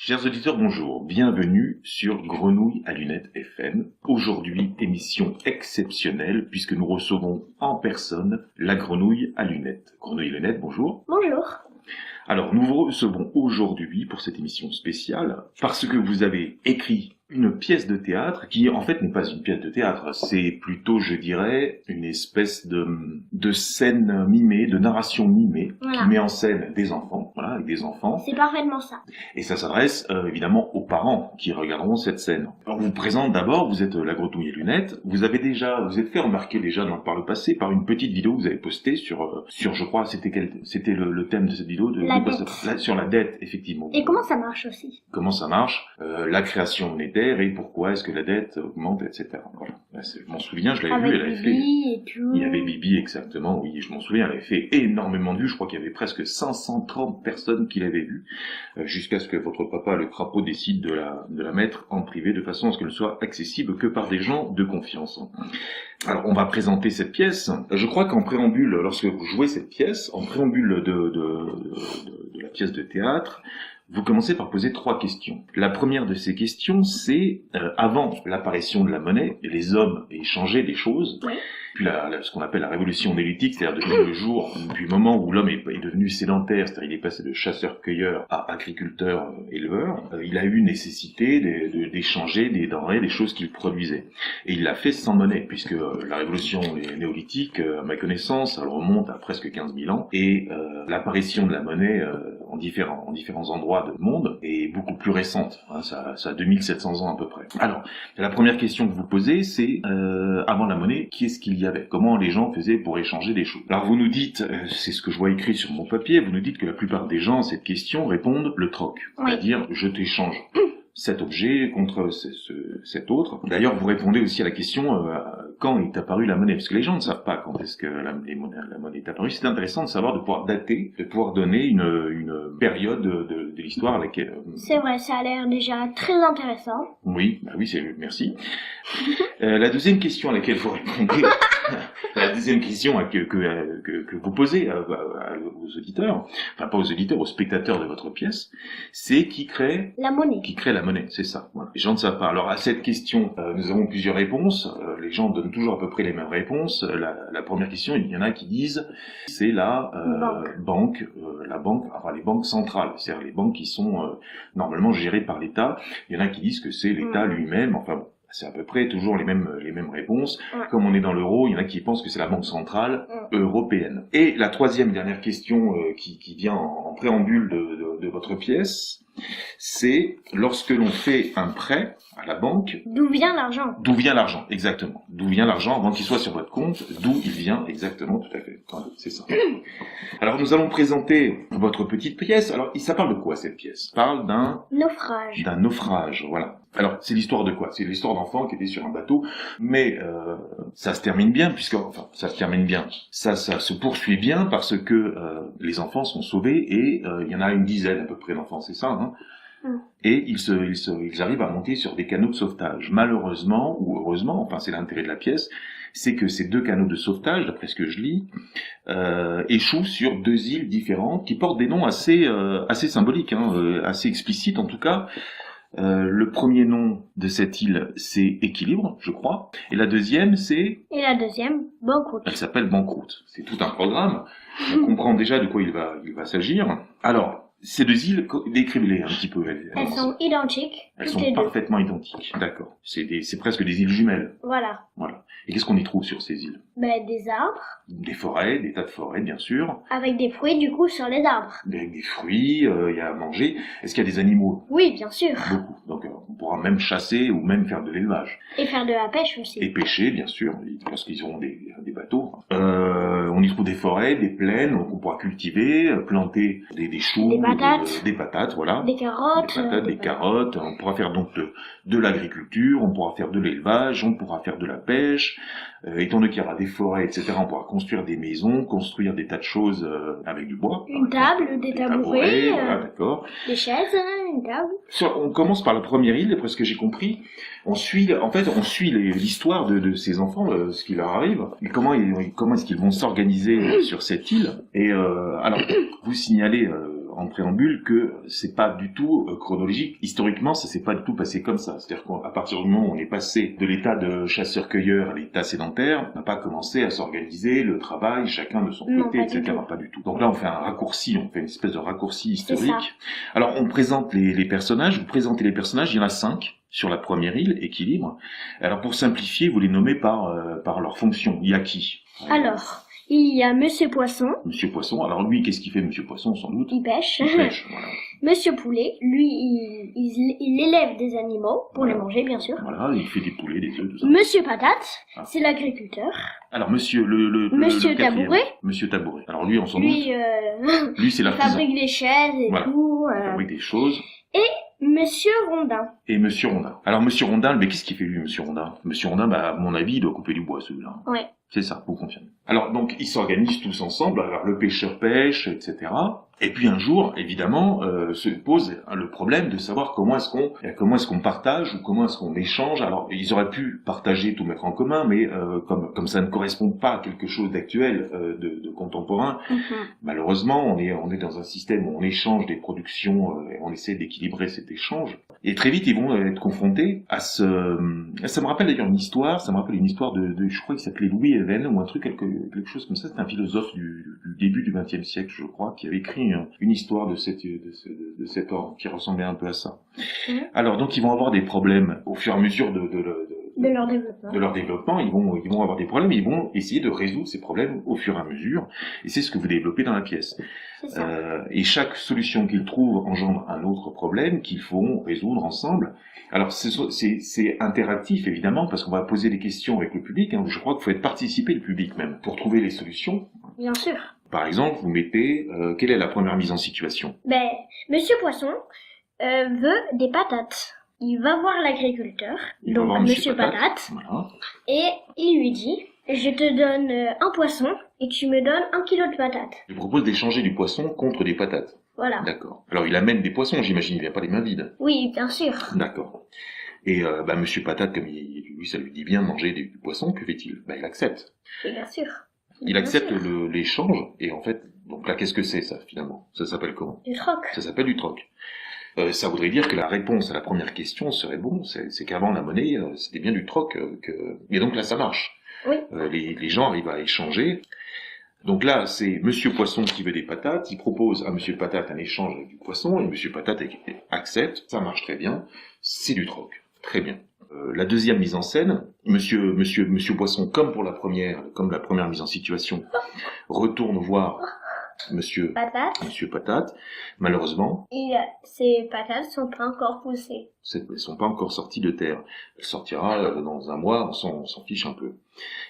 Chers auditeurs, bonjour. Bienvenue sur Grenouille à lunettes FM. Aujourd'hui, émission exceptionnelle puisque nous recevons en personne la Grenouille à lunettes. Grenouille à lunettes, bonjour. Bonjour. Alors, nous vous recevons aujourd'hui pour cette émission spéciale parce que vous avez écrit une pièce de théâtre qui, en fait, n'est pas une pièce de théâtre. C'est plutôt, je dirais, une espèce de scène mimée, de narration mimée, Voilà. qui met en scène des enfants, voilà, avec des enfants. C'est parfaitement ça. Et ça s'adresse évidemment aux parents qui regarderont cette scène. Alors, on vous présente d'abord, vous êtes la Grenouille à lunettes. Vous êtes fait remarquer déjà par le passé par une petite vidéo que vous avez postée sur je crois, c'était le thème de cette vidéo La dette. sur la dette, effectivement. Et comment ça marche aussi? Comment ça marche, la création monétaire et pourquoi est-ce que la dette augmente, etc. Voilà. Là, je m'en souviens, je l'avais Avec vu, elle avait fait... Bibi et tout. Il y avait Bibi, exactement, oui, je m'en souviens, elle avait fait énormément de vues, je crois qu'il y avait presque 530 personnes qui l'avaient vue, jusqu'à ce que votre papa, le crapaud, décide de la mettre en privé, de façon à ce qu'elle ne soit accessible que par des gens de confiance. Alors, on va présenter cette pièce. Je crois qu'en préambule, lorsque vous jouez cette pièce, en préambule de la pièce de théâtre, vous commencez par poser 3 questions. La première de ces questions, c'est avant l'apparition de la monnaie, les hommes échangeaient des choses. Oui. Puis ce qu'on appelle la révolution néolithique, c'est-à-dire depuis le jour, depuis le moment où l'homme est devenu sédentaire, c'est-à-dire il est passé de chasseur-cueilleur à agriculteur-éleveur, il a eu nécessité d'échanger des denrées, des choses qu'il produisait. Et il l'a fait sans monnaie, puisque la révolution néolithique, à ma connaissance, elle remonte à presque 15 000 ans, et l'apparition de la monnaie en différents endroits du monde est beaucoup plus récente, hein, ça a 2700 ans à peu près. Alors, la première question que vous posez, c'est avant la monnaie, qu'est-ce qu'il y avait? Comment les gens faisaient pour échanger des choses? Alors vous nous dites, c'est ce que je vois écrit sur mon papier, vous nous dites que la plupart des gens à cette question répondent le troc, Oui. c'est-à-dire je t'échange cet objet contre cet autre. D'ailleurs, vous répondez aussi à la question quand est apparue la monnaie, parce que les gens ne savent pas quand est-ce que la monnaie est apparue. C'est intéressant de savoir, de pouvoir dater, de pouvoir donner une période de l'histoire à laquelle... C'est vrai, ça a l'air déjà très intéressant. Oui, merci. La deuxième question à laquelle vous répondez, la deuxième question que vous posez aux auditeurs, enfin pas aux auditeurs, aux spectateurs de votre pièce, c'est qui crée La monnaie. la monnaie, c'est ça. Voilà. Les gens ne savent pas. Alors à cette question, nous avons plusieurs réponses. Les gens donnent toujours à peu près les mêmes réponses. La première question, il y en a qui disent, c'est la banque, enfin les banques centrales, c'est-à-dire les banques qui sont normalement gérées par l'État. Il y en a qui disent que c'est l'État lui-même. Enfin bon. C'est à peu près toujours les mêmes réponses. Ouais. Comme on est dans l'euro, il y en a qui pensent que c'est la Banque centrale européenne. Et la troisième dernière question qui vient en préambule de votre pièce, c'est lorsque l'on fait un prêt à la banque, D'où vient l'argent? d'où vient l'argent? Exactement. D'où vient l'argent avant qu'il soit sur votre compte? D'où il vient? Exactement, tout à fait. C'est ça. Alors nous allons présenter votre petite pièce. Alors ça parle de quoi cette pièce? Ça parle d'un naufrage, voilà. Alors, c'est l'histoire de quoi? C'est l'histoire d'enfants qui étaient sur un bateau, mais ça se termine bien, ça se poursuit bien parce que les enfants sont sauvés et il y en a une dizaine à peu près d'enfants, c'est ça, hein? Et ils arrivent à monter sur des canaux de sauvetage. Malheureusement, ou heureusement, enfin c'est l'intérêt de la pièce, c'est que ces 2 canaux de sauvetage, d'après ce que je lis, échouent sur 2 îles différentes qui portent des noms assez symboliques, hein, assez explicites en tout cas. Le premier nom de cette île, c'est Équilibre, je crois. Et la deuxième, c'est... Et la deuxième, Banqueroute. Elle s'appelle Banqueroute. C'est tout un programme. On comprend déjà de quoi il va s'agir. Alors, ces 2 îles, décrivez-les un petit peu. Elles sont identiques, Elles toutes sont les deux. parfaitement identiques. D'accord. C'est presque des îles jumelles. Voilà. Voilà. Et qu'est-ce qu'on y trouve sur ces îles? Des arbres, Des forêts, des tas de forêts, bien sûr. avec des fruits du coup sur les arbres. Des fruits, il y a à manger. Est-ce qu'il y a des animaux? Oui, bien sûr. Beaucoup. Donc, on pourra même chasser ou même faire de l'élevage. Et faire de la pêche aussi. Et pêcher, bien sûr, parce qu'ils auront des bateaux. On y trouve des forêts, des plaines, donc on pourra cultiver, planter des choux, Des patates, voilà. Des carottes. Des carottes. On pourra faire donc de l'agriculture, on pourra faire de l'élevage, on pourra faire de la pêche. Étant donné qu'il y aura des forêts, etc., on pourra construire des maisons, construire des tas de choses avec du bois. Une table, des tabourets, voilà, d'accord. des chaises, une table. On commence par la première île, d'après ce que j'ai compris. On suit l'histoire de ces enfants, ce qui leur arrive, et comment est-ce qu'ils vont s'organiser sur cette île. Et alors, vous signalez en préambule que c'est pas du tout chronologique. Historiquement, ça s'est pas du tout passé comme ça. C'est-à-dire qu'à partir du moment où on est passé de l'état de chasseur-cueilleur à l'état sédentaire, on n'a pas commencé à s'organiser le travail, chacun de son Non, côté, pas du etc. tout. Pas du tout. Donc là, on fait un raccourci, on fait une espèce de raccourci C'est ça. historique. Alors, on présente les personnages. Vous présentez les personnages, il y en a 5 sur la première île, Équilibre. Alors, pour simplifier, vous les nommez par leur fonction. Il y a qui? Alors, il y a Monsieur Poisson, Monsieur Poisson. Alors lui, qu'est-ce qu'il fait, Monsieur Poisson, sans doute? il pêche. Il pêche, voilà. Monsieur Poulet, lui, il élève des animaux pour Voilà. les manger, bien sûr. Voilà, il fait des poulets, des œufs, tout ça. Monsieur Patate, Ah. c'est l'agriculteur. Alors, monsieur, le Monsieur quatrième. Tabouret. Monsieur Tabouret. Alors lui, on s'en doute. Lui, Lui, c'est il l'artisan. fabrique des chaises et Voilà. tout. Il fabrique des choses. Monsieur Rondin. Et Monsieur Rondin. Alors, Monsieur Rondin, mais qu'est-ce qu'il fait, lui, Monsieur Rondin? Monsieur Rondin, bah, à mon avis, il doit couper du bois, celui-là. Ouais. C'est ça, vous confirmez. Alors, donc, ils s'organisent tous ensemble. Alors, le pêcheur pêche, etc. Et puis, un jour, évidemment, se pose le problème de savoir comment est-ce qu'on partage ou comment est-ce qu'on échange. Alors, ils auraient pu partager, tout mettre en commun, mais comme ça ne correspond pas à quelque chose d'actuel, de contemporain, malheureusement, on est dans un système où on échange des productions et on essaie d'équilibrer cet échange. Et très vite, ils vont être confrontés à ça me rappelle d'ailleurs une histoire, de je crois qu'il s'appelait Louis Even, ou un truc, quelque chose comme ça. C'est un philosophe du début du XXe siècle, je crois, qui avait écrit une histoire de cet ordre, qui ressemblait un peu à ça. Alors, donc, ils vont avoir des problèmes au fur et à mesure de leur développement. De leur développement, ils vont avoir des problèmes, ils vont essayer de résoudre ces problèmes au fur et à mesure, et c'est ce que vous développez dans la pièce. C'est ça. Et chaque solution qu'ils trouvent engendre un autre problème qu'ils vont résoudre ensemble. Alors c'est interactif évidemment, parce qu'on va poser des questions avec le public, hein. Je crois qu'il faut être participer le public même, pour trouver les solutions. Bien sûr. Par exemple, vous mettez, quelle est la première mise en situation? Ben, Monsieur Poisson veut des patates. Il va voir l'agriculteur, Il va donc voir Monsieur Patate, Voilà. et il lui dit, je te donne un poisson et tu me donnes 1 kilo de patates. Il propose d'échanger du poisson contre des patates. Voilà. D'accord. Alors il amène des poissons, j'imagine, il vient pas les mains vides. Oui, bien sûr. D'accord. Et Monsieur Patate, comme lui, ça lui dit bien de manger du poisson, que fait-il? Il accepte. Et bien sûr. Il accepte l'échange, et en fait, donc là, qu'est-ce que c'est ça, finalement? Ça s'appelle comment? Du troc. Ça s'appelle du troc. Ça voudrait dire que la réponse à la première question serait bon, c'est qu'avant la monnaie, c'était bien du troc. Et donc là, ça marche. Oui. Les gens arrivent à échanger. Donc là, c'est Monsieur Poisson qui veut des patates, il propose à Monsieur Patate un échange avec du poisson, et Monsieur Patate accepte, ça marche très bien, c'est du troc. Très bien. La deuxième mise en scène, Monsieur Poisson, comme la première mise en situation, retourne voir Monsieur Patate. Malheureusement, Ces patates sont pas encore poussées. elles sont pas encore sorties de terre. Elle sortira dans un mois, on s'en fiche un peu.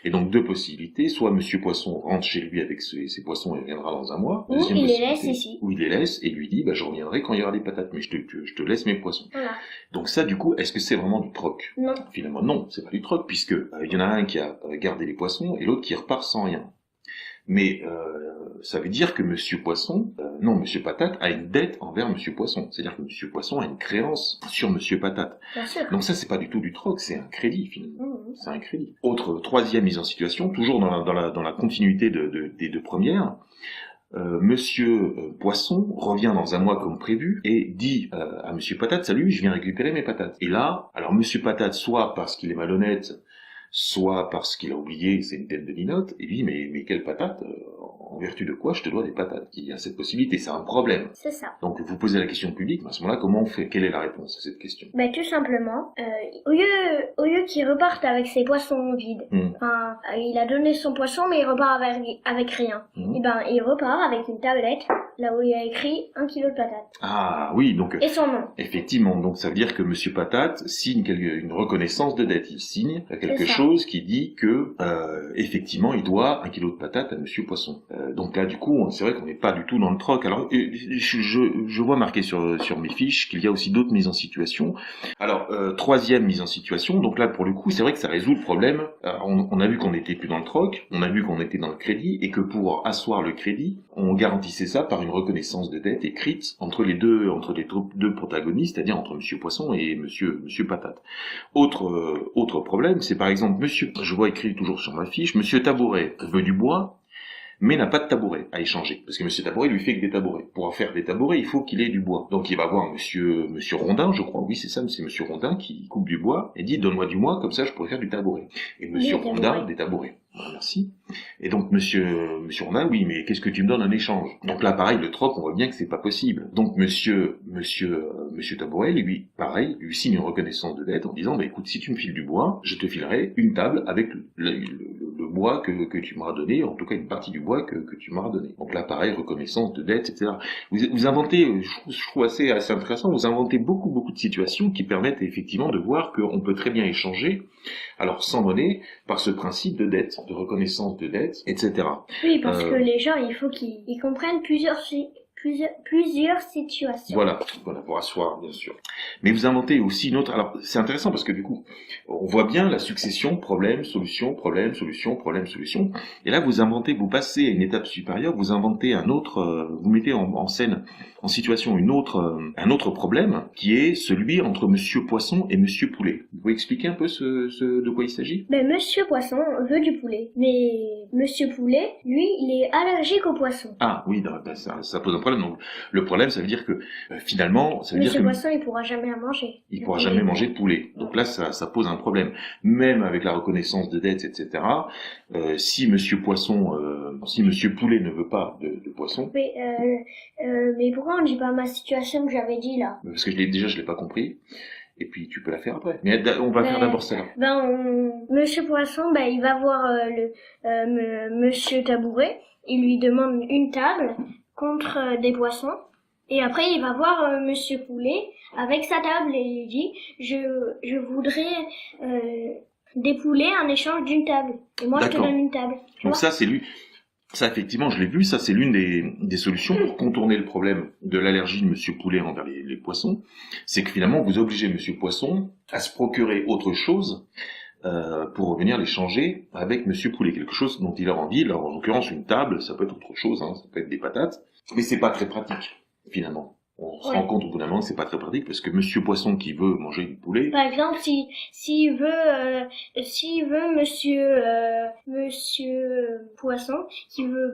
Et donc deux possibilités, soit Monsieur Poisson rentre chez lui avec ses poissons et reviendra dans un mois. Ou Deuxième il les possibilité, laisse ici. Ou il les laisse et lui dit, je reviendrai quand il y aura des patates, mais je te laisse mes poissons. Voilà. Donc ça, du coup, est-ce que c'est vraiment du troc? Non. Finalement, non, c'est pas du troc, puisque il y en a un qui a gardé les poissons et l'autre qui repart sans rien. Mais ça veut dire que Monsieur Patate a une dette envers Monsieur Poisson. C'est-à-dire que Monsieur Poisson a une créance sur Monsieur Patate. Bien sûr. Donc ça, c'est pas du tout du troc, c'est un crédit finalement. Mmh. C'est un crédit. Troisième mise en situation, toujours dans la continuité des deux premières. Monsieur Poisson revient dans un mois comme prévu et dit à Monsieur Patate, salut, je viens récupérer mes patates. Et là, alors Monsieur Patate, soit parce qu'il est malhonnête, soit parce qu'il a oublié, c'est une tête de linotte, et dit mais quelle patate, en vertu de quoi je te dois des patates? Il y a cette possibilité, c'est un problème. C'est ça. Donc vous posez la question publique, mais à ce moment-là, comment on fait? Quelle est la réponse à cette question? Ben, tout simplement, au lieu qu'il reparte avec ses poissons vides, enfin, il a donné son poisson, mais il repart avec rien. Et ben, il repart avec une tablette, là où il a écrit 1 kilo de patates. Ah oui, donc Et son nom. effectivement, donc ça veut dire que Monsieur Patate signe une reconnaissance de dette. Il signe quelque C'est ça. chose qui dit que effectivement il doit 1 kilo de patates à Monsieur Poisson. Donc là, du coup, c'est vrai qu'on n'est pas du tout dans le troc. Alors, je vois marqué sur mes fiches qu'il y a aussi d'autres mises en situation. Alors, troisième mise en situation. Donc là, pour le coup, c'est vrai que ça résout le problème. On a vu qu'on n'était plus dans le troc, on a vu qu'on était dans le crédit, et que pour asseoir le crédit, on garantissait ça par une reconnaissance de dette écrite entre les deux protagonistes, c'est-à-dire entre Monsieur Poisson et Monsieur Patate. Autre problème, c'est par exemple je vois écrit toujours sur ma fiche, Monsieur Tabouret veut du bois, mais n'a pas de tabouret à échanger. Parce que monsieur Tabouret lui fait que des tabourets. Pour faire des tabourets, il faut qu'il ait du bois. Donc il va voir monsieur Rondin, je crois, oui c'est ça, c'est monsieur Rondin qui coupe du bois, et dit donne-moi du bois, comme ça je pourrais faire du tabouret. Et monsieur Rondin, des tabourets. Voilà, merci. Et donc monsieur Rondin, oui, mais qu'est-ce que tu me donnes en échange? Donc là, pareil, le troc, on voit bien que c'est pas possible. Donc monsieur Tabouret, lui, pareil, lui signe une reconnaissance de dette en disant, bah écoute, si tu me files du bois, je te filerai une table avec le bois que tu m'auras donné, en tout cas une partie du bois que tu m'auras donné. Donc là, pareil, reconnaissance de dette, etc. Vous inventez, je trouve assez intéressant, vous inventez beaucoup de situations qui permettent effectivement de voir qu'on peut très bien échanger, alors sans monnaie, par ce principe de dette, de reconnaissance de dette, etc. Oui, parce que les gens, il faut qu'ils comprennent plusieurs situations. Voilà, pour asseoir, bien sûr. Mais vous inventez aussi une autre... Alors, c'est intéressant parce que du coup, on voit bien la succession, problème, solution, problème, solution, problème, solution. Et là, vous passez à une étape supérieure, vous inventez un autre... vous mettez en scène, en situation, un autre problème, qui est celui entre Monsieur Poisson et Monsieur Poulet. Vous pouvez expliquer un peu de quoi il s'agit? Ben, Monsieur Poisson veut du poulet. Mais Monsieur Poulet, lui, il est allergique au poisson. Ah, oui, ça pose un problème. Donc, le problème, ça veut dire que, finalement, ça veut dire que... Monsieur Poisson, il pourra jamais en manger. Il pourra jamais manger de poulet. Donc là, ça pose un problème. Même avec la reconnaissance de dette, etc. Si Monsieur Poisson, si Monsieur Poulet ne veut pas de poisson... Mais pourquoi on ne dit pas ma situation que j'avais dit là? Parce que je l'ai pas compris. Et puis tu peux la faire après. Mais on va faire d'abord celle-là. Monsieur Poisson, il va voir Monsieur Tabouret. Il lui demande une table contre des poissons. Et après, il va voir Monsieur Poulet avec sa table et il dit je voudrais des poulets en échange d'une table. Et moi, je te donne une table. Donc ça, c'est lui. Ça, effectivement, je l'ai vu, ça c'est l'une des solutions pour contourner le problème de l'allergie de Monsieur Poulet envers les poissons. C'est que finalement, vous obligez Monsieur Poisson à se procurer autre chose pour revenir l'échanger avec Monsieur Poulet. Quelque chose dont il a envie, alors en l'occurrence une table, ça peut être autre chose, ça peut être des patates, mais c'est pas très pratique, finalement. On se rend compte au bout d'un moment que c'est pas très pratique parce que Monsieur Poisson qui veut manger du poulet. Par exemple, s'il veut Monsieur Poisson,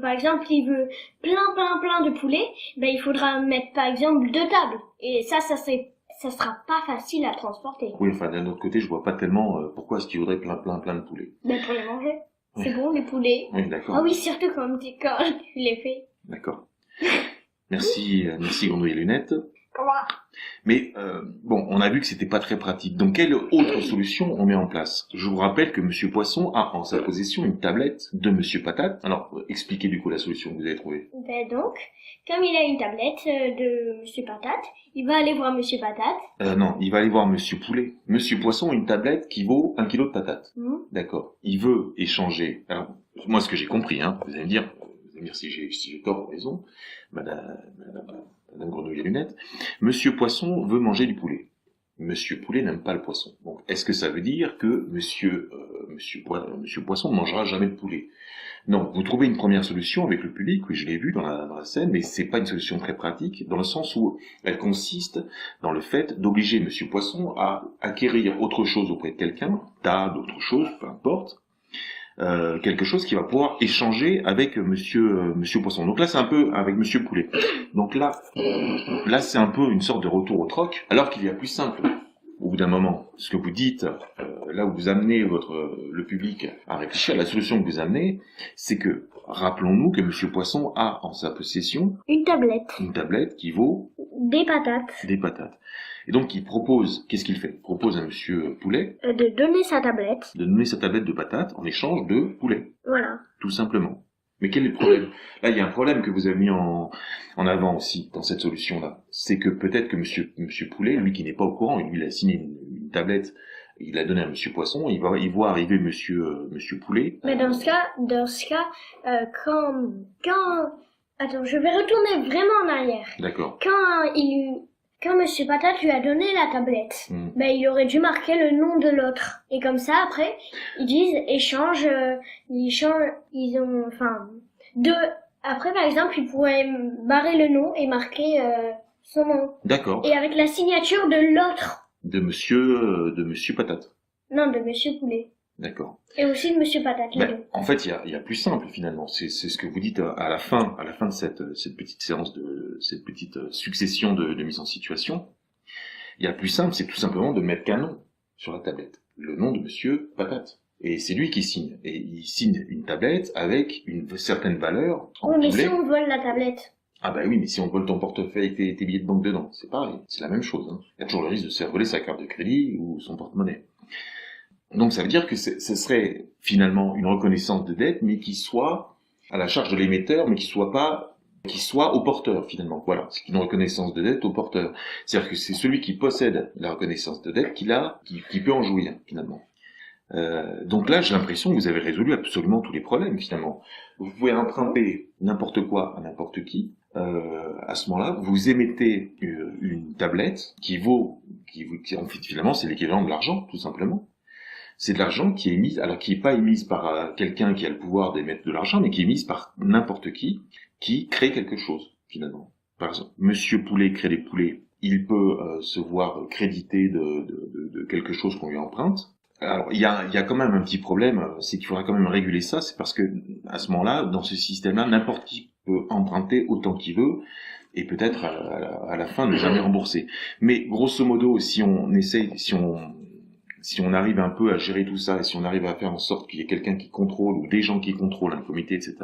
par exemple, il veut plein de poulets, il faudra mettre par exemple 2 tables. Et ça sera pas facile à transporter. Oui, enfin d'un autre côté, je vois pas tellement pourquoi est-ce qu'il voudrait plein de poulets. Pour les manger. C'est bon les poulets. Oui, d'accord. Ah oui, surtout quand tu les fais. D'accord. Merci Grenouille et Lunettes. Comment? Mais on a vu que c'était pas très pratique. Donc quelle autre solution on met en place? Je vous rappelle que Monsieur Poisson a en sa possession une tablette de Monsieur Patate. Alors expliquez du coup la solution que vous avez trouvée. Donc, comme il a une tablette de Monsieur Patate, il va aller voir Monsieur Patate. Non, il va aller voir Monsieur Poulet. Monsieur Poisson a une tablette qui vaut 1 kilo de patates. D'accord. Il veut échanger. Alors moi ce que j'ai compris, vous allez me dire si j'ai tort ou raison, Madame Grenouille et Lunettes, Monsieur Poisson veut manger du poulet. Monsieur Poulet n'aime pas le poisson. Donc, est-ce que ça veut dire que Monsieur Poisson ne mangera jamais de poulet? Non, vous trouvez une première solution avec le public, oui, je l'ai vu dans la scène, mais c'est pas une solution très pratique, dans le sens où elle consiste dans le fait d'obliger Monsieur Poisson à acquérir autre chose auprès de quelqu'un, table, autre chose, peu importe, quelque chose qui va pouvoir échanger avec Monsieur Poisson. Donc là, c'est un peu avec Monsieur Poulet. Donc là, c'est un peu une sorte de retour au troc, alors qu'il y a plus simple. Au bout d'un moment, ce que vous dites, là où vous amenez le public à réfléchir à la solution que vous amenez, c'est que, rappelons-nous que Monsieur Poisson a en sa possession une tablette qui vaut des patates. Et donc, qu'est-ce qu'il fait? Il propose à Monsieur Poulet de donner sa tablette de patates en échange de poulet. Voilà. Tout simplement. Mais quel est le problème? Là, il y a un problème que vous avez mis en avant aussi dans cette solution-là. C'est que peut-être que Monsieur Poulet, lui qui n'est pas au courant, il a signé une tablette, il l'a donné à Monsieur Poisson, il voit arriver Monsieur Poulet. Mais dans ce cas, attends, je vais retourner vraiment en arrière. D'accord. Quand Monsieur Patate lui a donné la tablette, il aurait dû marquer le nom de l'autre. Et comme ça, après, ils disent après, par exemple, ils pourraient barrer le nom et marquer son nom. D'accord. Et avec la signature de l'autre. De Monsieur Patate. Non, de Monsieur Poulet. D'accord. Et aussi de Monsieur Patate, les deux. En fait, il y a plus simple finalement. C'est ce que vous dites à la fin de cette petite séance cette petite succession de mise en situation. Il y a plus simple, c'est tout simplement de mettre qu'un nom sur la tablette. Le nom de Monsieur Patate. Et c'est lui qui signe. Et il signe une tablette avec une certaine valeur. Oui, mais si on vole la tablette. Ah bah oui, mais si on vole ton portefeuille avec tes billets de banque dedans, c'est pareil. C'est la même chose. Hein. Il y a toujours le risque de se faire voler sa carte de crédit ou son porte-monnaie. Donc ça veut dire que ce serait finalement une reconnaissance de dette, mais qui soit à la charge de l'émetteur, mais qui soit au porteur finalement. Voilà, c'est une reconnaissance de dette au porteur. C'est-à-dire que c'est celui qui possède la reconnaissance de dette qui peut en jouir finalement. Donc là, j'ai l'impression que vous avez résolu absolument tous les problèmes finalement. Vous pouvez emprunter n'importe quoi à n'importe qui. À ce moment-là, vous émettez une tablette qui en fait finalement c'est l'équivalent de l'argent tout simplement. C'est de l'argent qui est émise, alors qui n'est pas émise par quelqu'un qui a le pouvoir d'émettre de l'argent, mais qui est émise par n'importe qui crée quelque chose, finalement. Par exemple, Monsieur Poulet crée des poulets, il peut se voir crédité de quelque chose qu'on lui emprunte. Alors, il y a quand même un petit problème, c'est qu'il faudra quand même réguler ça, c'est parce que, à ce moment-là, dans ce système-là, n'importe qui peut emprunter autant qu'il veut, et peut-être à la fin ne jamais rembourser. Mais, grosso modo, si on arrive un peu à gérer tout ça, et si on arrive à faire en sorte qu'il y ait quelqu'un qui contrôle, ou des gens qui contrôlent un comité, etc.,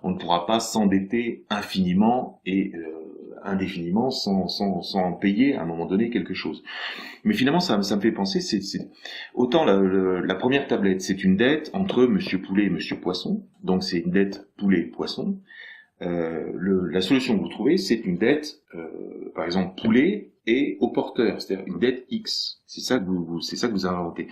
on ne pourra pas s'endetter infiniment et indéfiniment sans payer à un moment donné quelque chose. Mais finalement, ça me fait penser, autant la première tablette, c'est une dette entre Monsieur Poulet et Monsieur Poisson, donc c'est une dette Poulet-Poisson. La solution que vous trouvez, c'est une dette, par exemple, Poulet et au porteur, c'est-à-dire une dette X. C'est ça que vous avez inventé.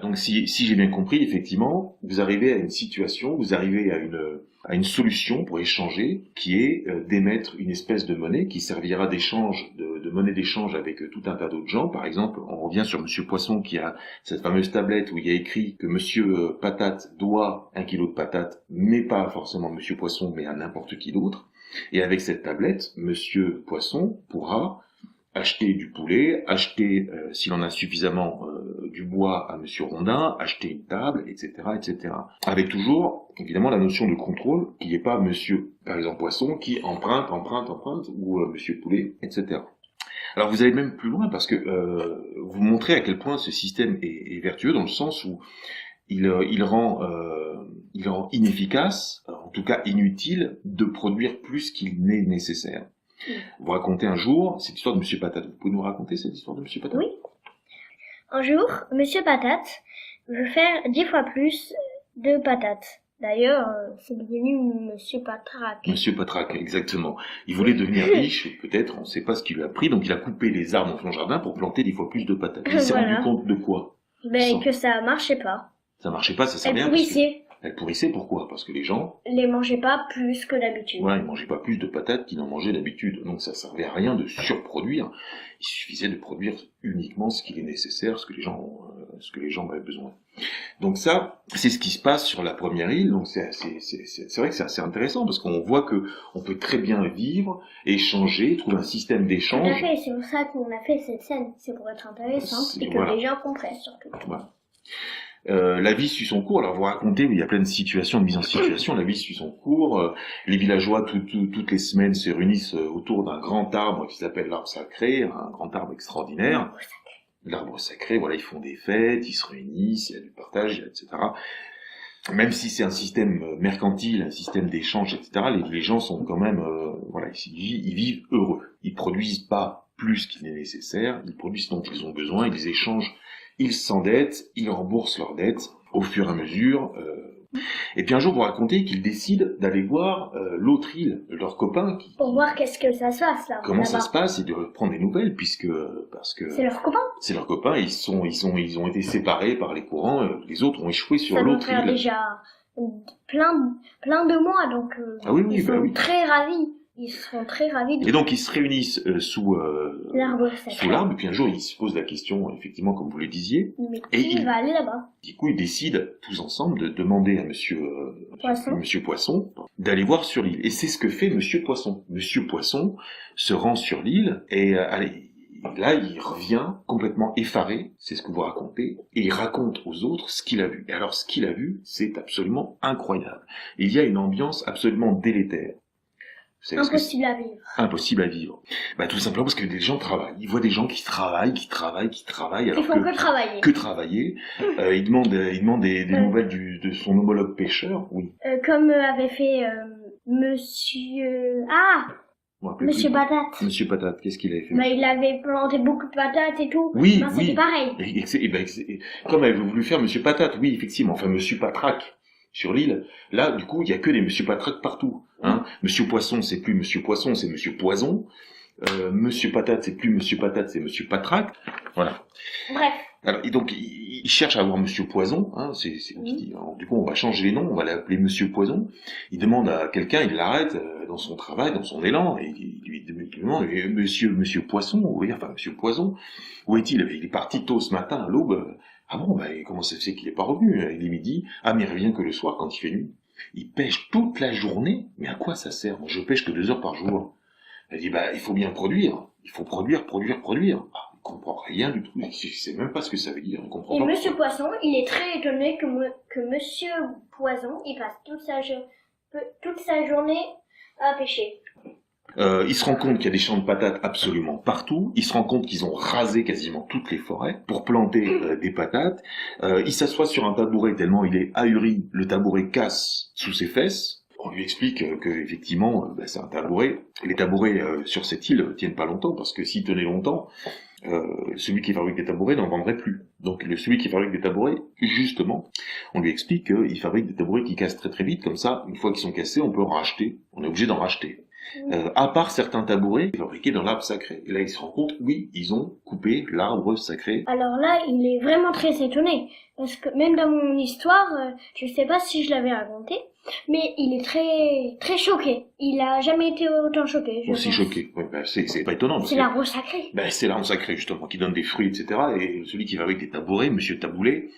Donc, si j'ai bien compris, effectivement, vous arrivez à une situation, vous arrivez à une solution pour échanger, qui est d'émettre une espèce de monnaie qui servira d'échange, de monnaie d'échange avec tout un tas d'autres gens. Par exemple, on revient sur Monsieur Poisson qui a cette fameuse tablette où il y a écrit que Monsieur Patate doit 1 kilo de patates, mais pas forcément Monsieur Poisson, mais à n'importe qui d'autre. Et avec cette tablette, Monsieur Poisson pourra acheter du poulet, acheter, s'il en a suffisamment, du bois à Monsieur Rondin, acheter une table, etc., etc. Avec toujours, évidemment, la notion de contrôle, qu'il n'y ait pas Monsieur, par exemple, Poisson, qui emprunte, ou Monsieur Poulet, etc. Alors vous allez même plus loin, parce que vous montrez à quel point ce système est vertueux, dans le sens où il rend inefficace, en tout cas inutile, de produire plus qu'il n'est nécessaire. Vous racontez un jour cette histoire de Monsieur Patate. Vous pouvez nous raconter cette histoire de Monsieur Patate? Oui. Un jour, Monsieur Patate veut faire 10 fois plus de patates. D'ailleurs, c'est devenu Monsieur Patraque. Monsieur Patraque, exactement. Il voulait devenir riche, peut-être, on ne sait pas ce qui lui a pris, donc il a coupé les arbres dans son jardin pour planter 10 fois plus de patates. Il s'est rendu compte de quoi? Que ça marchait pas. Ça marchait pas, ça servait à rien. Elle pourrissait, pourquoi? Parce que les gens les mangeaient pas plus que d'habitude. Voilà, ils mangeaient pas plus de patates qu'ils n'en mangeaient d'habitude. Donc ça servait à rien de surproduire. Il suffisait de produire uniquement ce qu'il est nécessaire, ce que les gens avaient besoin. Donc ça, c'est ce qui se passe sur la première île. Donc c'est vrai que c'est assez intéressant parce qu'on voit que on peut très bien vivre, échanger, trouver un système d'échange. Tout à fait, c'est pour ça qu'on a fait cette scène. C'est pour être intéressant et que les gens comprennent surtout. Voilà. La vie suit son cours. Alors vous racontez, il y a plein de situations, de mise en situation. La vie suit son cours. Les villageois toutes les semaines se réunissent autour d'un grand arbre qui s'appelle l'arbre sacré, un grand arbre extraordinaire. L'arbre sacré, voilà, ils font des fêtes, ils se réunissent, il y a du partage, etc. Même si c'est un système mercantile, un système d'échange, etc. Les gens sont quand même, voilà, ils vivent heureux. Ils produisent pas plus qu'il n'est nécessaire. Ils produisent dont ils ont besoin. Ils échangent. Ils s'endettent, ils remboursent leurs dettes au fur et à mesure. Et puis un jour, vous racontez qu'ils décident d'aller voir l'autre île, leurs copains. Pour voir qu'est-ce que ça se passe là. Comment ça se passe et de prendre des nouvelles, parce que c'est leurs copains. C'est leurs copains. Ils ont été séparés par les courants. Les autres ont échoué sur l'autre île. Ça doit faire déjà plein de mois, donc ils sont très ravis. Ils seront très ravis. Et donc ils se réunissent sous l'arbre, et puis un jour ils se posent la question, effectivement, comme vous le disiez. Mais qui va aller là-bas? Du coup ils décident tous ensemble de demander à Monsieur Poisson d'aller voir sur l'île. Et c'est ce que fait Monsieur Poisson. Monsieur Poisson se rend sur l'île et là, il revient complètement effaré, c'est ce que vous racontez, et il raconte aux autres ce qu'il a vu. Et alors, ce qu'il a vu, c'est absolument incroyable. Il y a une ambiance absolument délétère. Impossible à vivre. Impossible à vivre. Bah, tout simplement parce que des gens travaillent. Ils voient des gens qui travaillent. Alors ils font que travailler. Que travailler. Ils demandent des nouvelles de son homologue pêcheur, oui. Comme avait fait Monsieur... Monsieur Patate. Monsieur Patate, qu'est-ce qu'il avait fait? Bah, il avait planté beaucoup de patates et tout. Oui, bah, oui. C'était pareil. Comme avait voulu faire Monsieur Patate, oui, effectivement. Enfin, Monsieur Patraque. Sur l'île, là, du coup, il y a que des Monsieur Patraque partout. Hein. Monsieur Poisson, c'est plus Monsieur Poisson, c'est Monsieur Poison. Monsieur Patate, c'est plus Monsieur Patate, c'est Monsieur Patraque. Voilà. Bref. Alors, et donc, il cherche à avoir Monsieur Poison. Hein, alors, du coup, on va changer les noms, on va l'appeler Monsieur Poison. Il demande à quelqu'un, il l'arrête dans son travail, dans son élan, et il lui demande Monsieur Poisson, vous voyez, enfin Monsieur Poison, où est-il? Il est parti tôt ce matin à l'aube. Ah bon, comment ça se fait qu'il est pas revenu? Il est midi. Ah, mais il revient que le soir quand il fait nuit. Il pêche toute la journée. Mais à quoi ça sert? Moi, je pêche que 2 heures par jour. Elle dit, il faut bien produire. Il faut produire. Il comprend rien du tout. Il sait même pas ce que ça veut dire. Il comprend pas. Et Monsieur Poisson, il est très étonné que Monsieur Poison, il passe toute sa journée à pêcher. Il se rend compte qu'il y a des champs de patates absolument partout. Il se rend compte qu'ils ont rasé quasiment toutes les forêts pour planter des patates. Il s'assoit sur un tabouret tellement il est ahuri. Le tabouret casse sous ses fesses. On lui explique que effectivement, c'est un tabouret. Les tabourets sur cette île tiennent pas longtemps parce que s'ils tenaient longtemps, celui qui fabrique des tabourets n'en vendrait plus. Donc celui qui fabrique des tabourets, justement, on lui explique qu'il fabrique des tabourets qui cassent très très vite. Comme ça, une fois qu'ils sont cassés, on peut en racheter. On est obligé d'en racheter. À part certains tabourets fabriqués dans l'arbre sacré. Et là, il se rend compte, oui, ils ont coupé l'arbre sacré. Alors là, il est vraiment très étonné. Parce que même dans mon histoire, je sais pas si je l'avais raconté, mais il est très très choqué. Il a jamais été autant choqué. Aussi choqué. Ouais, c'est pas étonnant. C'est l'arbre sacré. C'est l'arbre sacré, justement, qui donne des fruits, etc. Et celui qui fabrique des tabourets, Monsieur Taboulet,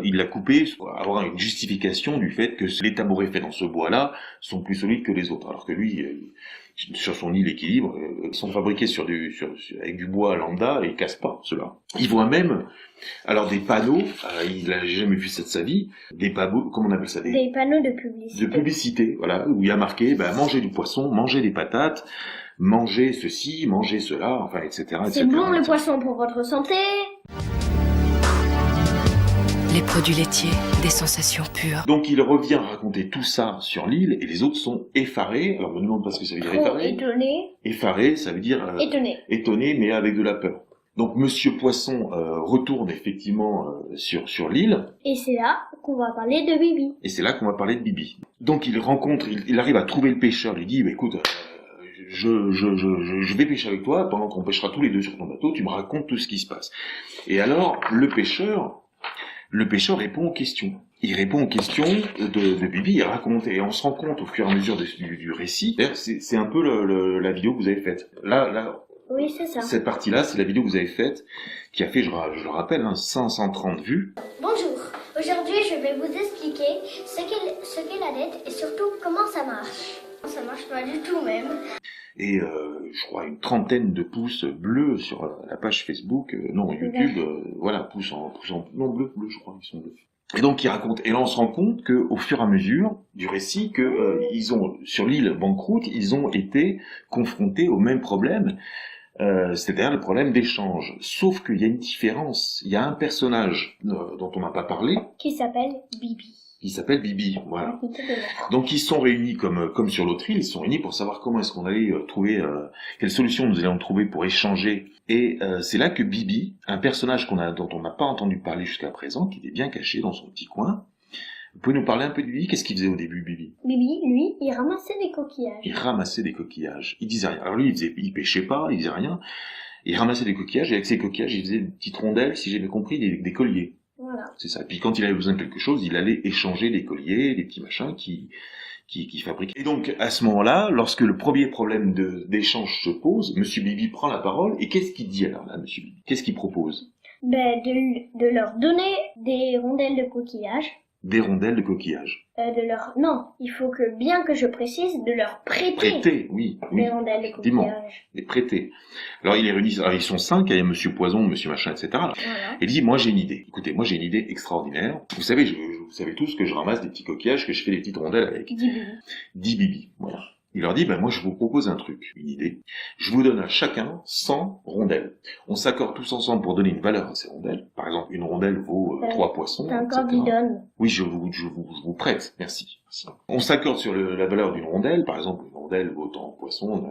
il l'a coupé pour avoir une justification du fait que les tabourets faits dans ce bois-là sont plus solides que les autres. Alors que lui, sur son île équilibre, ils sont fabriqués avec du bois lambda et ils cassent pas, ceux-là. Il voit même, alors des panneaux, il a jamais vu ça de sa vie, des panneaux, comment on appelle ça? Des panneaux de publicité. De publicité, voilà, où il y a marqué, mangez du poisson, mangez des patates, mangez ceci, mangez cela, enfin, etc. C'est bon le poisson pour votre santé. Les produits laitiers, des sensations pures. Donc il revient raconter tout ça sur l'île et les autres sont effarés. Alors on ne demande pas ce que ça veut dire effaré. Étonné. Effaré, ça veut dire étonné. Étonné, mais avec de la peur. Donc Monsieur Poisson retourne effectivement sur l'île. Et c'est là qu'on va parler de Bibi. Donc il arrive à trouver le pêcheur, il lui dit écoute, je vais pêcher avec toi pendant qu'on pêchera tous les deux sur ton bateau, tu me racontes tout ce qui se passe. Et alors le pêcheur répond aux questions. Il répond aux questions de Bibi, il raconte, et on se rend compte au fur et à mesure du récit. D'ailleurs, c'est un peu la vidéo que vous avez faite. Là, oui, c'est ça. Cette partie-là, c'est la vidéo que vous avez faite, qui a fait, je le rappelle, 530 vues. Bonjour, aujourd'hui je vais vous expliquer ce qu'est la dette et surtout comment ça marche. Ça marche pas du tout même. Et je crois une 30aine de pouces bleus sur la page Facebook, YouTube, voilà, pouces en bleu, je crois, ils sont bleus. Et donc il raconte, et là on se rend compte que au fur et à mesure du récit que ils ont sur l'île Banqueroute, ils ont été confrontés au même problème, c'est-à-dire le problème d'échange. Sauf qu'il y a une différence, il y a un personnage dont on n'a pas parlé, qui s'appelle Bibi. Voilà. Donc ils sont réunis comme sur l'autre île, ils sont réunis pour savoir comment est-ce qu'on allait trouver, quelle solution nous allions trouver pour échanger. Et c'est là que Bibi, un personnage dont on n'a pas entendu parler jusqu'à présent, qui était bien caché dans son petit coin. Vous pouvez nous parler un peu de Bibi? Qu'est-ce qu'il faisait au début, Bibi? Bibi, lui, il ramassait des coquillages. Il disait rien. Alors lui, il pêchait pas, il faisait rien. Il ramassait des coquillages, et avec ces coquillages, il faisait des petites rondelles, si j'ai bien compris, des colliers. Voilà. C'est ça. Puis quand il avait besoin de quelque chose, il allait échanger des colliers, des petits machins qui fabriquaient. Et donc, à ce moment-là, lorsque le premier problème d'échange se pose, Monsieur Bibi prend la parole, et qu'est-ce qu'il dit alors là, Monsieur Bibi? Qu'est-ce qu'il propose? De leur donner des rondelles de coquillages. des rondelles de coquillage. Non, il faut bien que je précise, de leur prêter. Prêter, oui. Des rondelles de coquillage. Les prêter. Alors, il les réunit, alors, ils sont 5, il y a Monsieur Poison, Monsieur Machin, etc. Voilà. Il dit, moi, j'ai une idée. Écoutez, moi, j'ai une idée extraordinaire. Vous savez, vous savez tous que je ramasse des petits coquillages, que je fais des petites rondelles avec. 10 bibis. Voilà. Il leur dit, moi je vous propose un truc, une idée. Je vous donne à chacun 100 rondelles. On s'accorde tous ensemble pour donner une valeur à ces rondelles. Par exemple, une rondelle vaut 3 poissons. T'as encore dit donne. Oui, je vous prête. Merci. On s'accorde sur la valeur d'une rondelle. Par exemple, une rondelle vaut tant de poissons.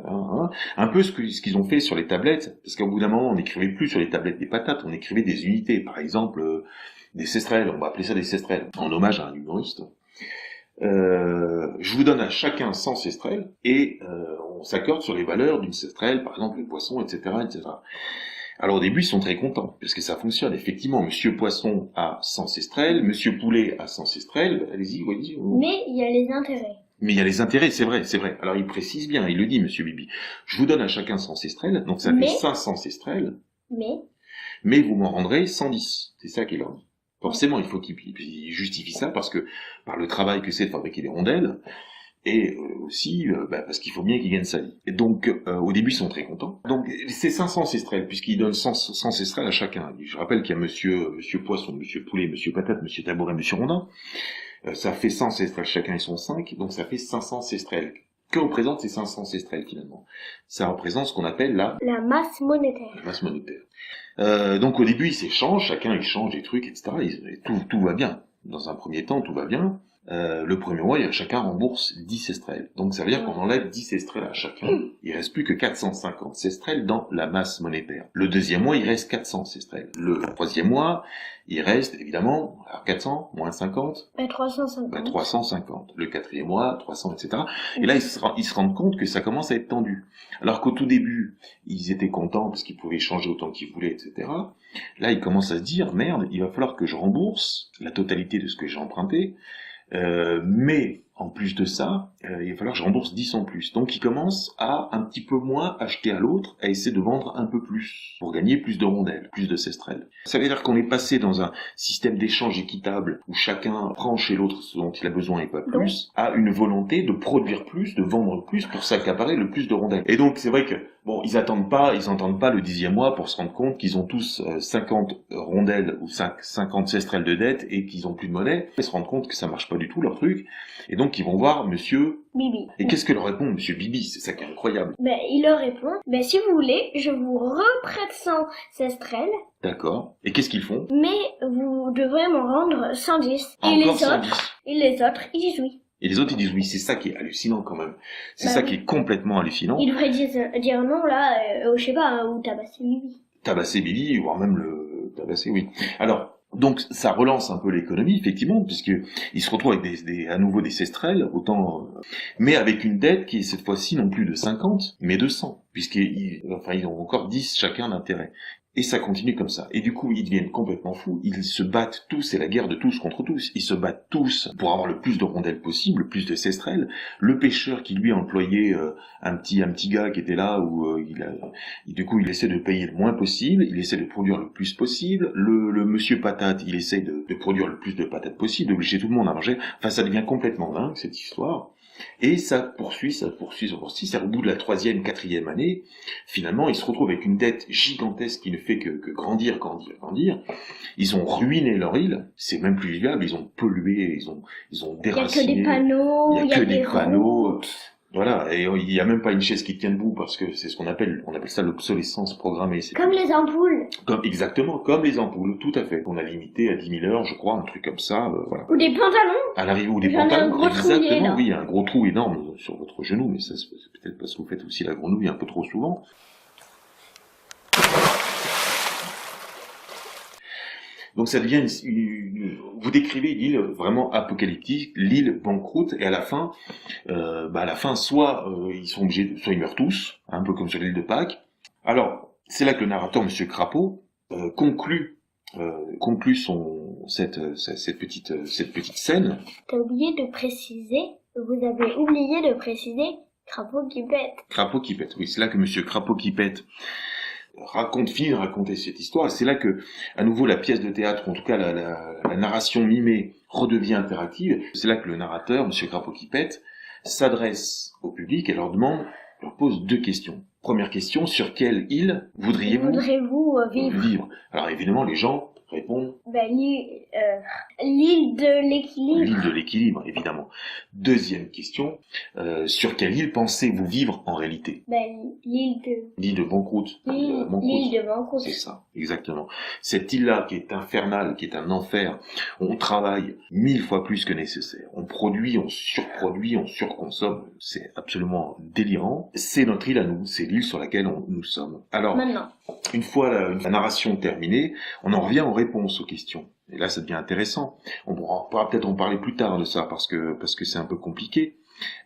Un peu ce qu'ils ont fait sur les tablettes. Parce qu'au bout d'un moment, on n'écrivait plus sur les tablettes des patates, on écrivait des unités. Par exemple, des sestrelles. On va appeler ça des sestrelles. En hommage à un humoriste. Je vous donne à chacun 100 sestrelles et on s'accorde sur les valeurs d'une sestrelle, par exemple le poisson, etc., etc. Alors au début ils sont très contents parce que ça fonctionne. Effectivement, Monsieur Poisson a 100 sestrelles, Monsieur Poulet a 100 sestrelles. Allez-y, voyez. Mais il y a les intérêts. Mais il y a les intérêts, c'est vrai, c'est vrai. Alors il précise bien, il le dit, Monsieur Bibi. Je vous donne à chacun 100 sestrelles, donc ça fait 500 sestrelles. Mais vous m'en rendrez 110. C'est ça qu'il leur dit. Forcément, il faut qu'il justifie ça parce que par le travail que c'est de fabriquer des rondelles et aussi parce qu'il faut bien qu'il gagne sa vie. Et donc au début ils sont très contents. Donc c'est 500 sestrelles puisqu'ils donnent 100 sestrelles à chacun. Je rappelle qu'il y a Monsieur Poisson, Monsieur Poulet, Monsieur Patate, Monsieur Tabouret, Monsieur Rondin. Ça fait 100 sestrelles chacun, ils sont 5, donc ça fait 500 sestrelles. Que représentent ces 500 sestrelles finalement? Ça représente ce qu'on appelle la masse monétaire. La masse monétaire. Donc au début ils s'échangent, chacun échange des trucs, etc. Tout va bien. Dans un premier temps, tout va bien. Le premier mois, chacun rembourse 10 sestrelles. Donc ça veut dire qu'on enlève 10 sestrelles à chacun. Il reste plus que 450 sestrelles dans la masse monétaire. Le deuxième mois, il reste 400 sestrelles. Le troisième mois, il reste évidemment, alors 400 moins 50, 350. 350. Le quatrième mois, 300, etc. Et là, ils se rendent compte que ça commence à être tendu. Alors qu'au tout début, ils étaient contents parce qu'ils pouvaient échanger autant qu'ils voulaient, etc. Là, ils commencent à se dire, merde, il va falloir que je rembourse la totalité de ce que j'ai emprunté. Mais en plus de ça, il va falloir que je rembourse 10 en plus. Donc il commence à un petit peu moins acheter à l'autre, à essayer de vendre un peu plus, pour gagner plus de rondelles, plus de sestrelles. Ça veut dire qu'on est passé dans un système d'échange équitable, où chacun prend chez l'autre ce dont il a besoin et pas plus, à une volonté de produire plus, de vendre plus, pour s'accaparer le plus de rondelles. Et donc c'est vrai que, ils n'entendent pas le 10e mois pour se rendre compte qu'ils ont tous 50 rondelles ou 50 sestrelles de dette et qu'ils ont plus de monnaie. Ils se rendent compte que ça marche pas du tout leur truc. Et donc ils vont voir Monsieur Bibi. Et qu'est-ce que leur répond Monsieur Bibi? C'est ça qui est incroyable. Il leur répond, si vous voulez, je vous reprête 100 sestrelles. D'accord. Et qu'est-ce qu'ils font? Mais vous devrez m'en rendre 110. Encore 110. Et les autres, ils disent oui. Et les autres, ils disent oui. C'est ça qui est hallucinant quand même. C'est ça qui est complètement hallucinant. Ils devraient dire non là, je sais pas, ou tabasser Bibi. Tabasser Bibi, voire même le tabasser, oui. Alors, donc ça relance un peu l'économie, effectivement, puisque ils se retrouvent avec à nouveau des sestrelles, mais avec une dette qui est cette fois-ci non plus de 50, mais de 100, puisqu'ils ont encore 10 chacun d'intérêt. Et ça continue comme ça. Et du coup, ils deviennent complètement fous. Ils se battent tous, c'est la guerre de tous contre tous. Ils se battent tous pour avoir le plus de rondelles possible, le plus de sestrelles. Le pêcheur qui lui a employé un petit gars qui était là, où du coup il essaie de payer le moins possible, il essaie de produire le plus possible. Le monsieur patate, il essaie de produire le plus de patates possible, d'obliger tout le monde à manger. Enfin, ça devient complètement dingue cette histoire. Et ça poursuit, c'est au bout de la 3e, 4e année, finalement, ils se retrouvent avec une dette gigantesque qui ne fait que grandir. Ils ont ruiné leur île, c'est même plus vivable, ils ont pollué, ils ont déraciné. Il y a que des panneaux, il y a que des panneaux. Voilà, et il n'y a même pas une chaise qui tient debout parce que c'est ce on appelle ça l'obsolescence programmée. Comme les ampoules. Exactement, comme les ampoules, tout à fait. On a limité à 10 000 heures, je crois, un truc comme ça, voilà. Ou des pantalons. À l'arrivée, ou des pantalons, exactement, oui, un gros trou énorme sur votre genou, mais ça, c'est peut-être parce que vous faites aussi la grenouille un peu trop souvent. Donc ça devient vous décrivez l'île vraiment apocalyptique, l'île banqueroute, et à la fin, soit ils sont obligés, soit ils meurent tous, un peu comme sur l'île de Pâques. Alors c'est là que le narrateur, Monsieur Crapaud, conclut cette petite scène. Vous avez oublié de préciser Crapaud qui pète. Crapaud qui pète, oui, c'est là que Monsieur Crapaud qui pète finit de raconter cette histoire. Et c'est là que, à nouveau, la pièce de théâtre, en tout cas la narration mimée, redevient interactive. C'est là que le narrateur, Monsieur Crapaud-Qui-Pète, s'adresse au public et leur pose 2 questions. Première question, sur quelle île voudriez-vous vivre? Alors évidemment, les gens répondent l'île de l'équilibre. L'île de l'équilibre, évidemment. Deuxième question, sur quelle île pensez-vous vivre en réalité? L'île de Banqueroute. L'île de Banqueroute. C'est ça, exactement. Cette île-là, qui est infernale, qui est un enfer, on travaille 1000 fois plus que nécessaire. On produit, on surproduit, on surconsomme. C'est absolument délirant. C'est notre île à nous, c'est l'île sur laquelle nous sommes. Alors, maintenant, une fois la narration terminée, on en revient aux réponses aux questions. Et là, ça devient intéressant. On pourra peut-être en parler plus tard de ça, parce que c'est un peu compliqué.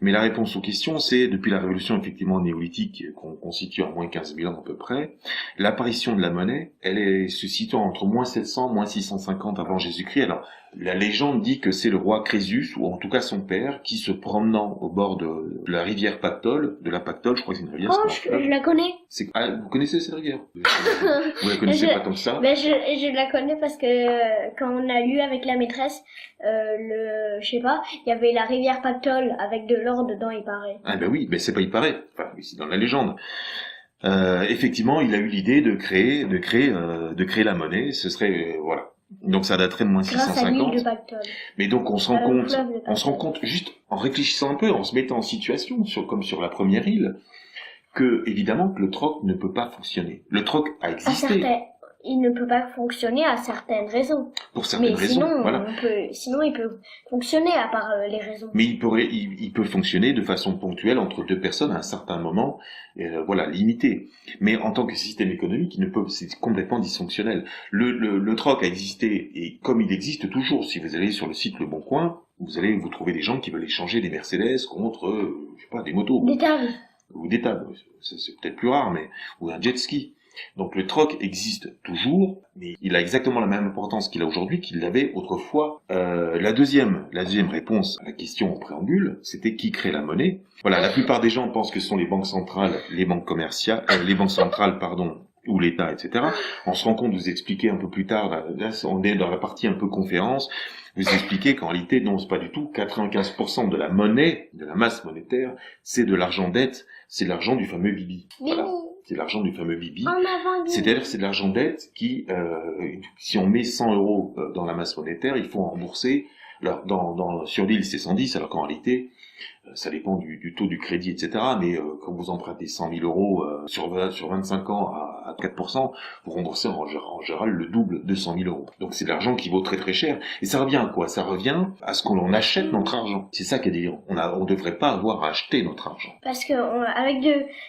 Mais la réponse aux questions, c'est, depuis la révolution effectivement néolithique, qu'on constitue en moins 15 000 ans à peu près, l'apparition de la monnaie, se situant entre moins 700, moins 650 avant Jésus-Christ. Alors, la légende dit que c'est le roi Crésus, ou en tout cas son père, qui se promenant au bord de la rivière Pactole, je crois que c'est une rivière. Je la connais. Vous connaissez cette rivière? Vous la connaissez pas tant que ça? Je la connais parce que quand on a lu avec la maîtresse, je sais pas, il y avait la rivière Pactole avec de l'or dedans, il paraît. Ah ben oui, c'est pas il paraît, enfin c'est dans la légende. Effectivement, il a eu l'idée de créer la monnaie. Ce serait voilà. Donc ça daterait de moins 650. Grâce à l'île de Pactole. Mais donc on se rend compte juste en réfléchissant un peu, en se mettant en situation, comme sur la première île, que évidemment que le troc ne peut pas fonctionner. Le troc a existé. Il ne peut pas fonctionner à certaines raisons. Pour certaines raisons, voilà. Sinon, il peut fonctionner à part les raisons. Mais il peut fonctionner de façon ponctuelle entre 2 personnes à un certain moment, limité. Mais en tant que système économique, c'est complètement dysfonctionnel. Le troc a existé, et comme il existe toujours, si vous allez sur le site Le Bon Coin, vous trouver des gens qui veulent échanger des Mercedes contre, je sais pas, des motos. Des tables. Ou des tables. C'est peut-être plus rare, ou un jet ski. Donc le troc existe toujours, mais il a exactement la même importance qu'il a aujourd'hui qu'il l'avait autrefois. La deuxième réponse à la question en préambule, c'était qui crée la monnaie. Voilà, la plupart des gens pensent que ce sont les banques centrales, ou l'État, etc. On se rend compte, vous expliquer un peu plus tard, là on est dans la partie un peu conférence, vous expliquez qu'en réalité, non, c'est pas du tout. 95% de la monnaie, de la masse monétaire, c'est de l'argent dette, c'est de l'argent du fameux Bibi. Voilà. C'est l'argent du fameux Bibi. C'est-à-dire c'est de l'argent dette qui, si on met 100 € dans la masse monétaire, il faut en rembourser. Alors, sur l'île, c'est 110, alors qu'en réalité, ça dépend du taux du crédit, etc. Mais quand vous empruntez 100 000 € sur 25 ans à 4%, vous remboursez en général le double de 100 000 €. Donc c'est de l'argent qui vaut très très cher. Et ça revient à quoi? Ça revient à ce qu'on achète notre argent. C'est ça qui est délirant. On devrait pas avoir à acheter notre argent. Parce que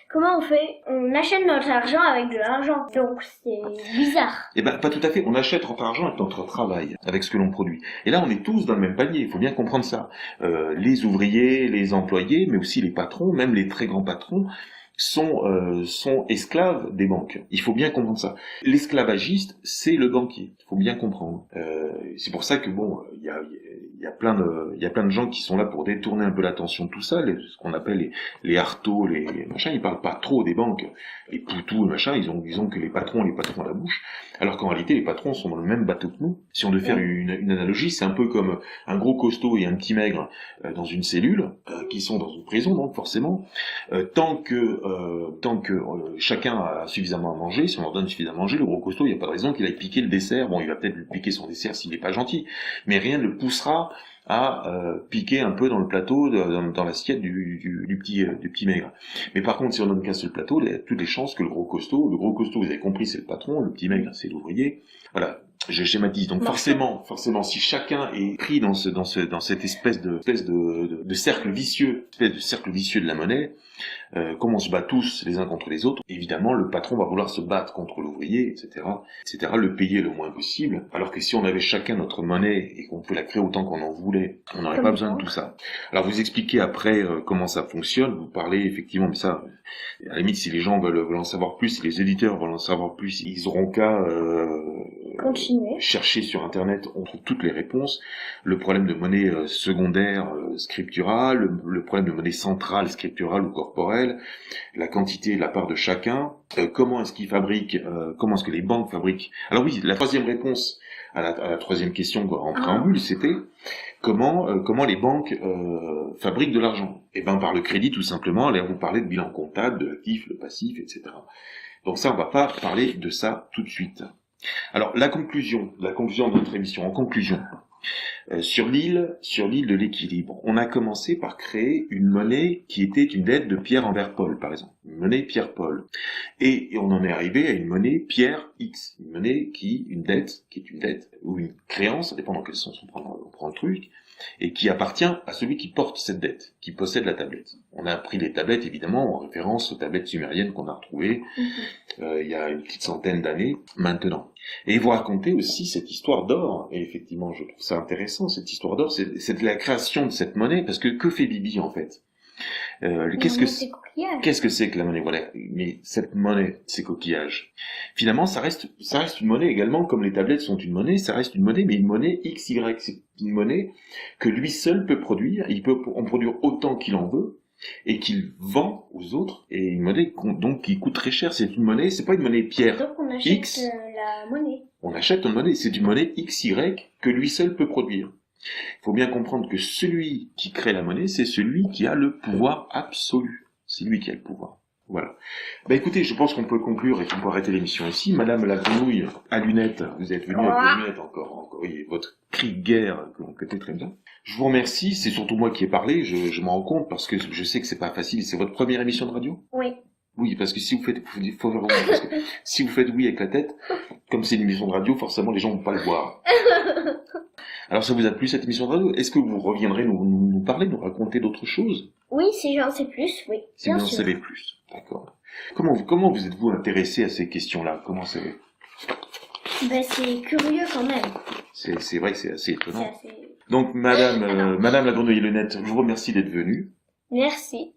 comment on fait? On achète notre argent avec de l'argent. Donc c'est bizarre. Eh ben pas tout à fait. On achète notre argent avec notre travail, avec ce que l'on produit. Et là on est tous dans le même panier. Il faut bien comprendre ça. Les ouvriers, les employés, mais aussi les patrons, même les très grands patrons, sont esclaves des banques. Il faut bien comprendre ça. L'esclavagiste, c'est le banquier. Il faut bien comprendre. C'est pour ça que il y a plein de gens qui sont là pour détourner un peu l'attention de tout ça, ce qu'on appelle les artos, les machins. Ils parlent pas trop des banques, les poutous, les machins. Ils ont que les patrons à la bouche. Alors qu'en réalité, les patrons sont dans le même bateau que nous. Si on devait faire une analogie, c'est un peu comme un gros costaud et un petit maigre dans une cellule, qui sont dans une prison, donc forcément. Tant que chacun a suffisamment à manger, si on leur donne suffisamment à manger, le gros costaud, il n'y a pas de raison qu'il aille piquer le dessert. Bon, il va peut-être lui piquer son dessert s'il n'est pas gentil, mais rien ne le poussera à piquer un peu dans le plateau, dans l'assiette du petit maigre. Mais par contre, si on donne qu'un seul plateau, il y a toutes les chances que le gros costaud, vous avez compris, c'est le patron, le petit maigre, c'est l'ouvrier. Voilà. Je schématise. Donc forcément, si chacun est pris dans cette espèce de cercle vicieux, de la monnaie, comme on se bat tous les uns contre les autres, évidemment le patron va vouloir se battre contre l'ouvrier, etc., le payer le moins possible. Alors que si on avait chacun notre monnaie et qu'on pouvait la créer autant qu'on en voulait, on n'aurait pas besoin de tout ça. Alors vous expliquez après comment ça fonctionne. Vous parlez effectivement, mais ça, à la limite, si les gens veulent en savoir plus, si les éditeurs veulent en savoir plus, ils auront qu'à Continuez. chercher sur Internet, on trouve toutes les réponses. Le problème de monnaie secondaire scripturale, le problème de monnaie centrale scripturale ou corporelle, la quantité, la part de chacun, comment est-ce qu'ils fabriquent, comment est-ce que les banques fabriquent. Alors oui, la troisième réponse à la troisième question en préambule, c'était comment les banques fabriquent de l'argent. Et ben par le crédit tout simplement. Là, on parlait de bilan comptable, de l'actif, le passif, etc. Donc ça, on va pas parler de ça tout de suite. Alors la conclusion de notre émission, en conclusion, sur l'île de l'équilibre, on a commencé par créer une monnaie qui était une dette de Pierre envers Paul, par exemple, une monnaie Pierre-Paul, et on en est arrivé à une monnaie Pierre-X, une monnaie une dette ou une créance, ça dépend dans quel sens on prend le truc, et qui appartient à celui qui porte cette dette, qui possède la tablette. On a pris les tablettes évidemment en référence aux tablettes sumériennes qu'on a retrouvées il y a une petite centaine d'années maintenant. Et vous racontez aussi cette histoire d'or, et effectivement je trouve ça intéressant, cette histoire d'or, c'est la création de cette monnaie, parce que fait Bibi en fait? Qu'est-ce que c'est que la monnaie? Voilà, mais cette monnaie, ces coquillages. Finalement, ça reste une monnaie également, comme les tablettes sont une monnaie, ça reste une monnaie, mais une monnaie XY. C'est une monnaie que lui seul peut produire, il peut en produire autant qu'il en veut, et qu'il vend aux autres, et une monnaie donc qui coûte très cher. C'est une monnaie, c'est pas une monnaie Pierre. Donc on achète la monnaie. On achète une monnaie, c'est une monnaie XY que lui seul peut produire. Il faut bien comprendre que celui qui crée la monnaie, c'est celui qui a le pouvoir absolu. C'est lui qui a le pouvoir. Voilà. Écoutez, je pense qu'on peut conclure et qu'on peut arrêter l'émission ici. Madame la grenouille à lunettes, vous êtes venue avec vos lunettes encore. Oui, votre cri de guerre que l'on connaît très bien. Je vous remercie, c'est surtout moi qui ai parlé, je m'en rends compte parce que je sais que c'est pas facile. C'est votre première émission de radio? Oui. Oui, parce que si vous faites, si vous faites oui avec la tête, comme c'est une émission de radio, forcément les gens vont pas le voir. Alors ça vous a plu cette émission de radio? Est-ce que vous reviendrez nous parler, nous raconter d'autres choses? Oui, si j'en sais plus, oui. Si vous en savez plus, d'accord. Comment vous êtes-vous intéressé à ces questions-là? Comment c'est? C'est curieux quand même. C'est vrai que c'est assez étonnant. Donc Madame la grenouille lunette, je vous remercie d'être venue. Merci.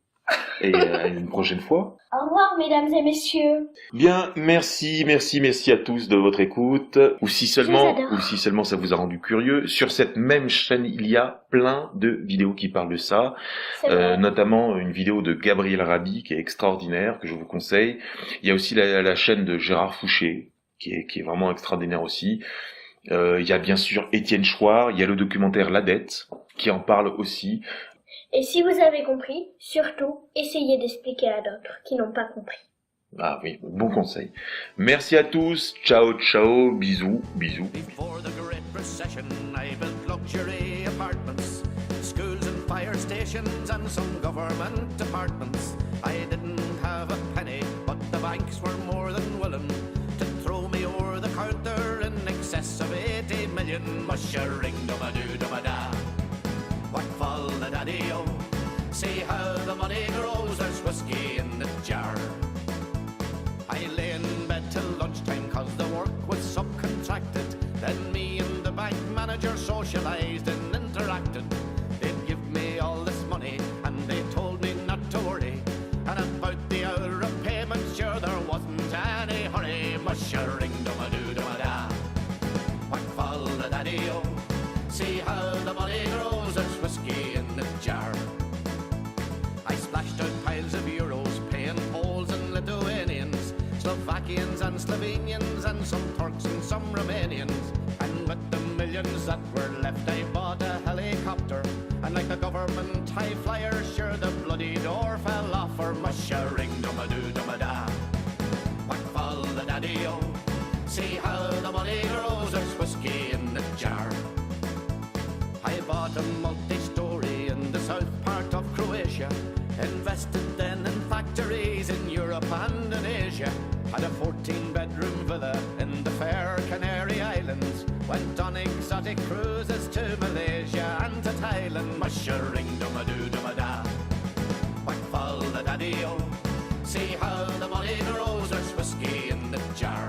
Et à une prochaine fois. Au revoir, mesdames et messieurs. Bien, merci à tous de votre écoute. Ou si seulement ça vous a rendu curieux, sur cette même chaîne, il y a plein de vidéos qui parlent de ça. Notamment une vidéo de Gabriel Rabhi qui est extraordinaire, que je vous conseille. Il y a aussi la chaîne de Gérard Fouché, qui est vraiment extraordinaire aussi. Il y a bien sûr Étienne Chouard, il y a le documentaire La Dette, qui en parle aussi. Et si vous avez compris, surtout, essayez d'expliquer à d'autres qui n'ont pas compris. Ah oui, bon conseil. Merci à tous, ciao, bisous. Before the Great Recession, I built luxury apartments, schools and fire stations and some government departments. I didn't have a penny, but the banks were more than willing to throw me over the counter in excess of 80 million. Mush-a-ring-dum-a-doo-dum-a-da. What fall the daddy-o? See how the money grows, there's whiskey in the jar. I lay in bed till lunchtime cause the work was subcontracted. Then me and the bank manager socialised and interacted. They'd give me all this money and they told me not to worry. And about the hour of payment, sure there wasn't any hurry. Mush-a-ring-dum-a-doo-dum-a-da. What fall the daddy-o? See how the money grows, there's whiskey in the jar. I splashed out piles of euros, paying Poles and Lithuanians, Slovakians and Slovenians, and some Turks and some Romanians. And with the millions that were left, I bought a helicopter. And like the government high flyer, sure the bloody door fell off her. Mush-a-ring-dum-a-doo-dum-a-da. What fall the daddy-o? See how the money grows, there's whiskey in the jar. I bought a multi-story in the south part of Croatia, invested then in factories in Europe and in Asia, had a 14-bedroom villa in the fair Canary Islands, went on exotic cruises to Malaysia and to Thailand. Mush-a-ring-dum-a-doo-dum-a-da. What fall the daddy-o? See how the money grows, there's whiskey in the jar.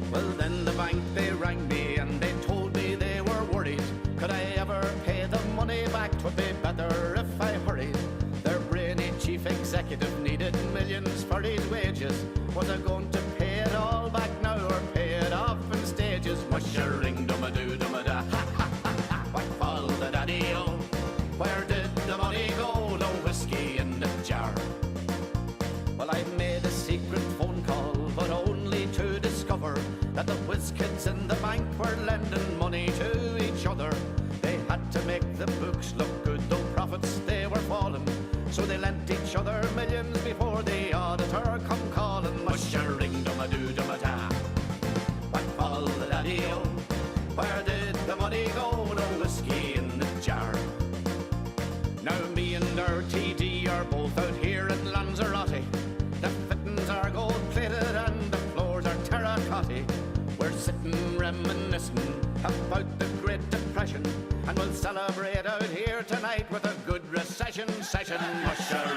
Well, then the bank, they rang me and they told me they were worried. Could I ever pay the money back? 'Twould be better if I hurried. Their brainy chief executive needed millions for his kids in the bank were lending money to each other. They had to make the books look good, though profits they were falling. So they lent each other millions before the auditor come calling. Mush-a-ring-dum-a-doo-dum-a-da. What fall the daddy-o? Where did the money go? No whiskey in the jar. Now me and RTD are both out here in Lanzarote. The fittings are gold-plated and the floors are terracotta. We're sitting reminiscing about the Great Depression, and we'll celebrate out here tonight with a good recession session. Mush-a